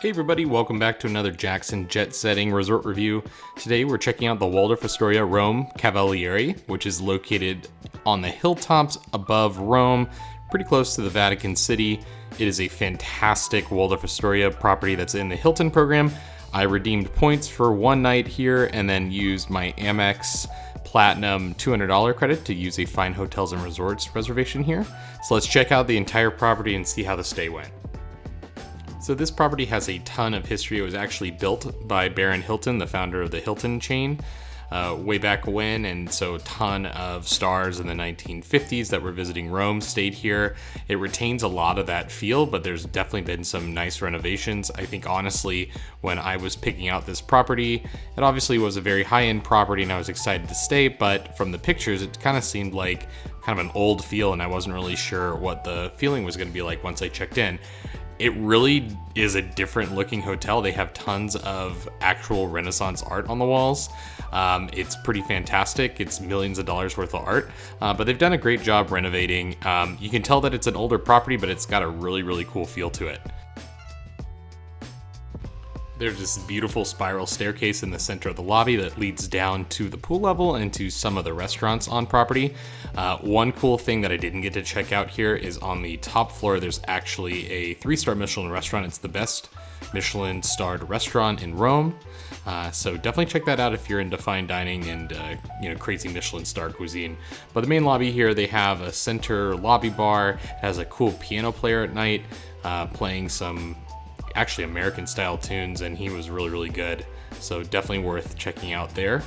Hey everybody, welcome back to another Jackson Jet Setting Resort Review. Today we're checking out the Waldorf Astoria Rome Cavalieri, which is located on the hilltops above Rome, pretty close to the Vatican City. It is a fantastic Waldorf Astoria property that's in the Hilton program. I redeemed points for one night here and then used my Amex Platinum $200 credit to use a Fine Hotels and Resorts reservation here. So let's check out the entire property and see how the stay went. So this property has a ton of history. It was actually built by Baron Hilton, the founder of the Hilton chain, way back when, and so a ton of stars in the 1950s that were visiting Rome stayed here. It retains a lot of that feel, but there's definitely been some nice renovations. I think honestly, when I was picking out this property, it obviously was a very high-end property and I was excited to stay, but from the pictures, it kind of seemed like kind of an old feel and I wasn't really sure what the feeling was gonna be like once I checked in. It really is a different looking hotel. They have tons of actual Renaissance art on the walls. It's pretty fantastic. It's millions of dollars worth of art, but they've done a great job renovating. You can tell that it's an older property, but it's got a really, really cool feel to it. There's this beautiful spiral staircase in the center of the lobby that leads down to the pool level and to some of the restaurants on property. One cool thing that I didn't get to check out here is on the top floor, there's actually a 3-star Michelin restaurant. It's the best Michelin starred restaurant in Rome. So definitely check that out if you're into fine dining and crazy Michelin star cuisine. But the main lobby here, they have a center lobby bar. It has a cool piano player at night playing some actually American style tunes, and he was really, really good. So definitely worth checking out there.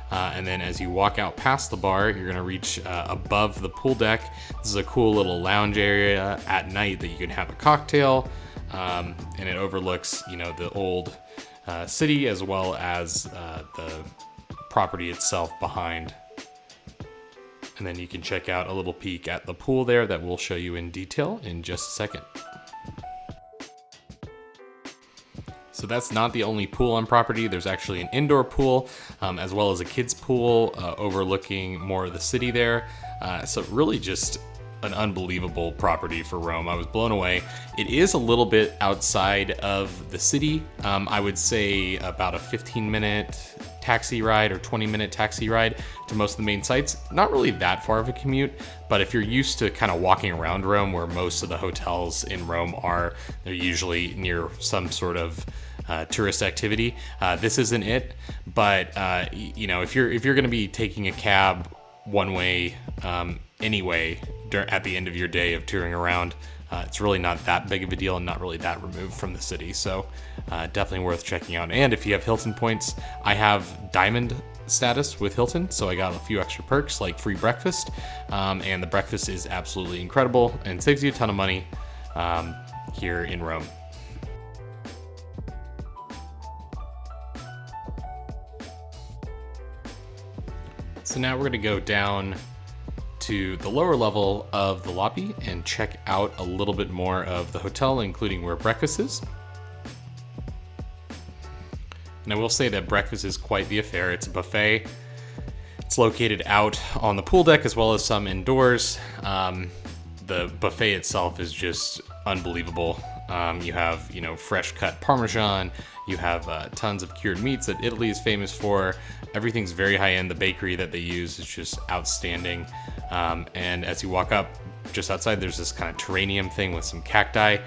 And then as you walk out past the bar, you're gonna reach above the pool deck. This is a cool little lounge area at night that you can have a cocktail, and it overlooks, the old city as well as the property itself behind. And then you can check out a little peek at the pool there that we'll show you in detail in just a second. So that's not the only pool on property. There's actually an indoor pool, as well as a kids pool overlooking more of the city there. So really just an unbelievable property for Rome. I was blown away. It is a little bit outside of the city. I would say about a 15-minute taxi ride or 20-minute taxi ride to most of the main sites. Not really that far of a commute, but if you're used to kind of walking around Rome, where most of the hotels in Rome are, they're usually near some sort of tourist activity. This isn't it, but if you're going to be taking a cab one way anyway at the end of your day of touring around, it's really not that big of a deal and not really that removed from the city. So definitely worth checking out. And if you have Hilton points, I have Diamond status with Hilton, so I got a few extra perks like free breakfast, and the breakfast is absolutely incredible and saves you a ton of money here in Rome. So now we're going to go down to the lower level of the lobby and check out a little bit more of the hotel, including where breakfast is. And I will say that breakfast is quite the affair. It's a buffet. It's located out on the pool deck as well as some indoors. The buffet itself is just unbelievable. You have, fresh cut Parmesan. You have tons of cured meats that Italy is famous for. Everything's very high end. The bakery that they use is just outstanding. And as you walk up, just outside, there's this kind of terrarium thing with some cacti.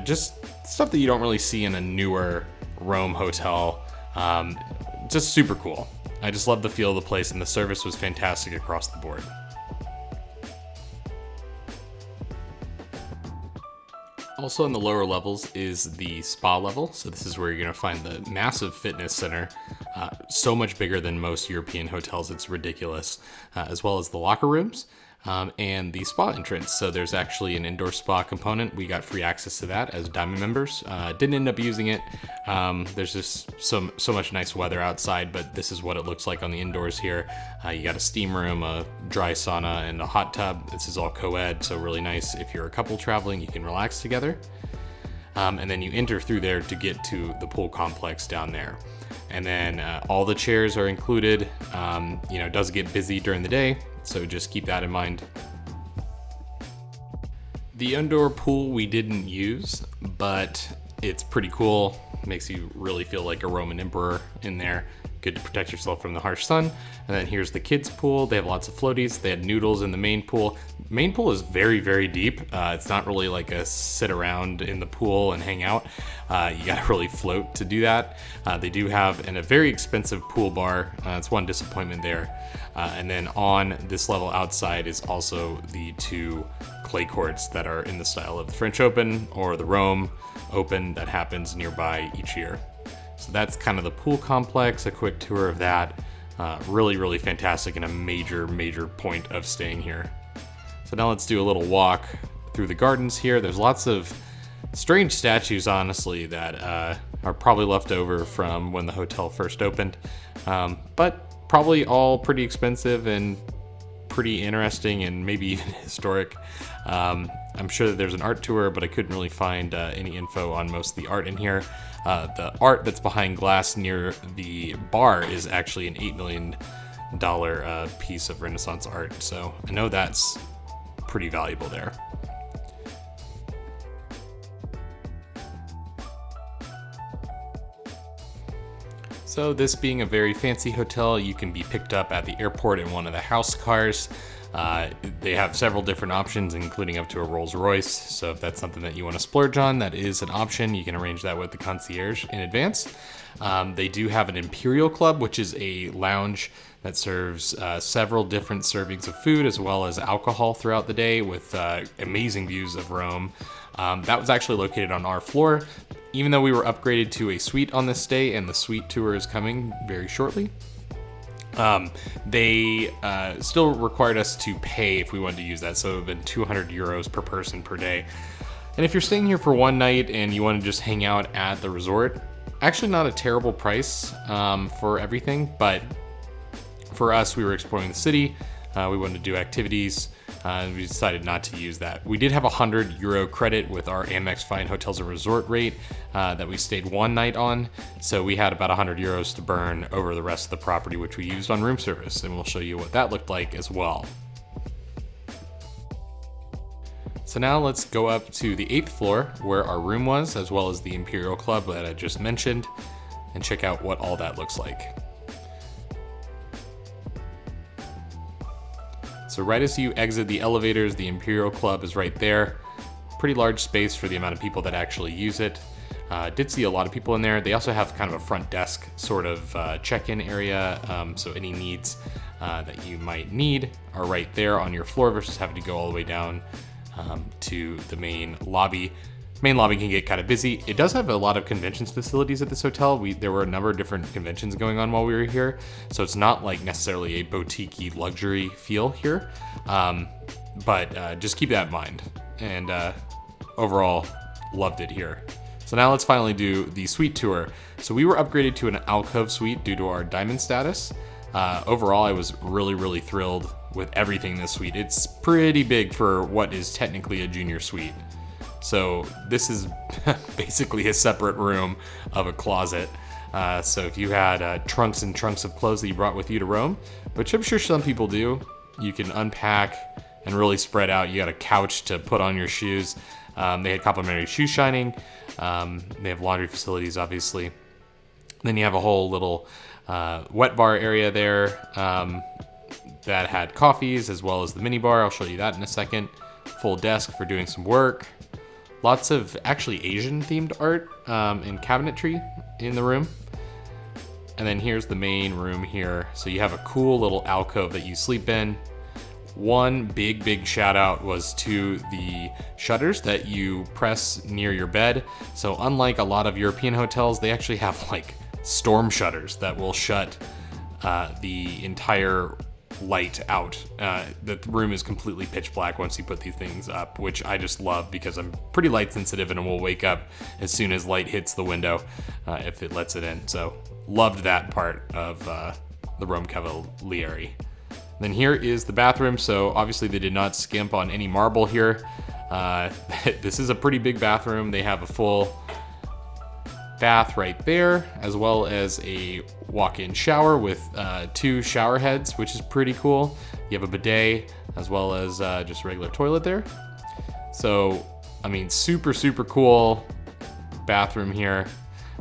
Just stuff that you don't really see in a newer Rome hotel. Just super cool. I just love the feel of the place, and the service was fantastic across the board. Also in the lower levels is the spa level. So this is where you're gonna find the massive fitness center, so much bigger than most European hotels, it's ridiculous, as well as the locker rooms and the spa entrance. So there's actually an indoor spa component. We got free access to that as Diamond members. Didn't end up using it. There's just so much nice weather outside, but this is what it looks like on the indoors here. You got a steam room, a dry sauna, and a hot tub. This is all co-ed, so really nice. If you're a couple traveling, you can relax together. And then you enter through there to get to the pool complex down there. And then all the chairs are included. It does get busy during the day, so just keep that in mind. The indoor pool we didn't use, but It's pretty cool. Makes you really feel like a Roman emperor in there. Good to protect yourself from the harsh sun. And then here's the kids pool. They have lots of floaties. They had noodles in the main pool. Main pool is very, very deep. It's not really like a sit around in the pool and hang out. You gotta really float to do that. They do have a very expensive pool bar. It's one disappointment there. And then on this level outside is also the 2 clay courts that are in the style of the French Open or the Rome Open that happens nearby each year. So that's kind of the pool complex, a quick tour of that. Really, really fantastic and a major, major point of staying here. So now let's do a little walk through the gardens here. There's lots of strange statues, honestly, that are probably left over from when the hotel first opened. But probably all pretty expensive and pretty interesting and maybe even historic. I'm sure that there's an art tour, but I couldn't really find any info on most of the art in here. The art that's behind glass near the bar is actually an $8 million piece of Renaissance art, so I know that's pretty valuable there. So this being a very fancy hotel, you can be picked up at the airport in one of the house cars. They have several different options, including up to a Rolls Royce. So if that's something that you want to splurge on, that is an option. You can arrange that with the concierge in advance. They do have an Imperial Club, which is a lounge that serves several different servings of food as well as alcohol throughout the day with amazing views of Rome. That was actually located on our floor, even though we were upgraded to a suite on this day, and the suite tour is coming very shortly. They still required us to pay if we wanted to use that, so it would have been 200 euros per person per day. And if you're staying here for one night and you want to just hang out at the resort, actually not a terrible price for everything, but for us, we were exploring the city, we wanted to do activities, and we decided not to use that. We did have a 100 euro credit with our Amex Fine Hotels and Resort rate that we stayed one night on, so we had about 100 euros to burn over the rest of the property, which we used on room service, and we'll show you what that looked like as well. So now let's go up to the 8th floor where our room was, as well as the Imperial Club that I just mentioned, and check out what all that looks like. So right as you exit the elevators, the Imperial Club is right there. Pretty large space for the amount of people that actually use it. Did see a lot of people in there. They also have kind of a front desk sort of check-in area, so any needs that you might need are right there on your floor versus having to go all the way down to the main lobby. Main lobby can get kind of busy. It does have a lot of conventions facilities at this hotel. There were a number of different conventions going on while we were here, so it's not like necessarily a boutique-y luxury feel here, but just keep that in mind. And overall, loved it here. So now let's finally do the suite tour. So we were upgraded to an alcove suite due to our diamond status. Overall, I was really, really thrilled with everything in this suite. It's pretty big for what is technically a junior suite. So this is basically a separate room of a closet. So if you had trunks and trunks of clothes that you brought with you to Rome, which I'm sure some people do, you can unpack and really spread out. You got a couch to put on your shoes. They had complimentary shoe shining. They have laundry facilities, obviously. Then you have a whole little wet bar area there that had coffees as well as the mini bar. I'll show you that in a second. Full desk for doing some work. Lots of actually Asian themed art and cabinetry in the room. And then here's the main room here. So you have a cool little alcove that you sleep in. One big shout out was to the shutters that you press near your bed. So unlike a lot of European hotels, they actually have like storm shutters that will shut the entire light out. The room is completely pitch black once you put these things up, which I just love because I'm pretty light sensitive and will wake up as soon as light hits the window if it lets it in. So loved that part of the Rome Cavalieri. Then here is the bathroom. So obviously they did not skimp on any marble here. This is a pretty big bathroom. They have a full bath right there, as well as a walk-in shower with 2 shower heads, which is pretty cool. You have a bidet as well as just a regular toilet there. So, I mean, super cool. bathroom here.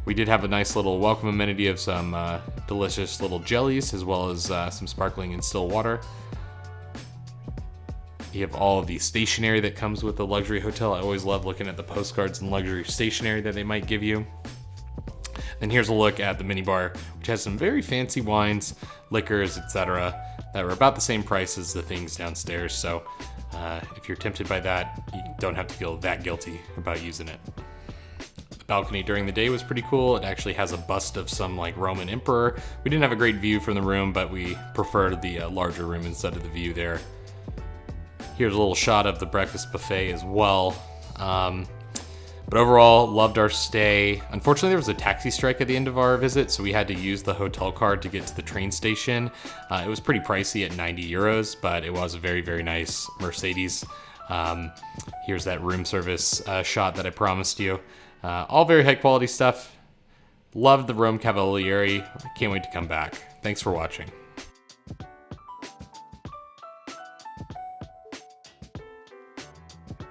We did have a nice little welcome amenity of some delicious little jellies, as well as some sparkling and still water. You have all of the stationery that comes with the luxury hotel. I always love looking at the postcards and luxury stationery that they might give you. And here's a look at the minibar, which has some very fancy wines, liquors, etc. that are about the same price as the things downstairs. So if you're tempted by that, you don't have to feel that guilty about using it. The balcony during the day was pretty cool. It actually has a bust of some like Roman emperor. We didn't have a great view from the room, but we preferred the larger room instead of the view there. Here's a little shot of the breakfast buffet as well. But overall, loved our stay. Unfortunately, there was a taxi strike at the end of our visit, so we had to use the hotel card to get to the train station. It was pretty pricey at 90 euros, but it was a very, very nice Mercedes. Here's that room service shot that I promised you. All very high quality stuff. Loved the Rome Cavalieri. Can't wait to come back. Thanks for watching.